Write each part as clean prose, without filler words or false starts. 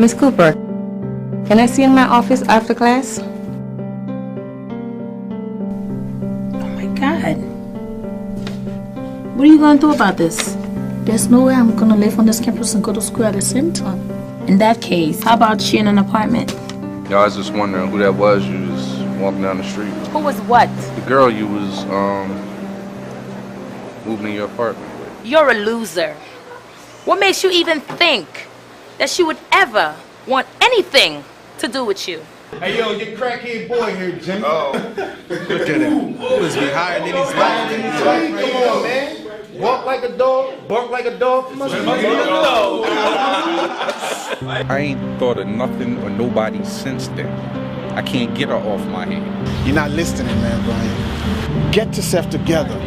Miss Cooper, can I see you in my office after class? Oh my God. What are you going to do about this? There's no way I'm going to live on this campus and go to school at the same time. In that case, how about you in an apartment? Yeah, I was just wondering who that was you was walking down the street. Who was what? The girl you was moving in your apartment with. You're a loser. What makes you even think that she would ever want anything to do with you? Hey, yo, your crackhead boy here, Jimmy. Oh, look at him. Must be higher than he's lying. Come on, man. Walk like a dog, bark like a dog. Must be I ain't thought of nothing or nobody since then. I can't get her off my hand. You're not listening, man, Brian. Get yourself together.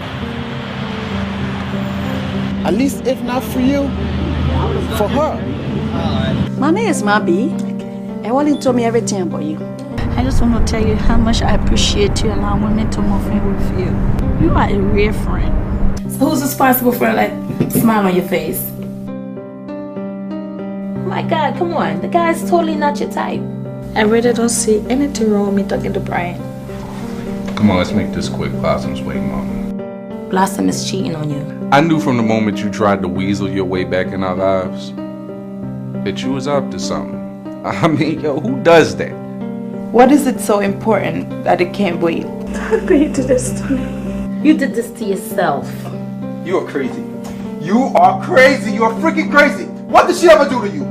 At least if not for you, for her. My name is Mabi, and Wally told me everything about you. I just want to tell you how much I appreciate you allowing me to move in with you. You are a real friend. So who's responsible for that smile on your face? Oh my God, come on. The guy's totally not your type. I really don't see anything wrong with me talking to Brian. Come on, let's make this quick. Blossom's waiting, Mama. Blossom is cheating on you. I knew from the moment you tried to weasel your way back in our lives that you was up to something. I mean, yo, who does that? What is it so important that it can't wait? How could you do this to me? You did this to yourself. You are crazy. You are crazy. You are freaking crazy. What did she ever do to you?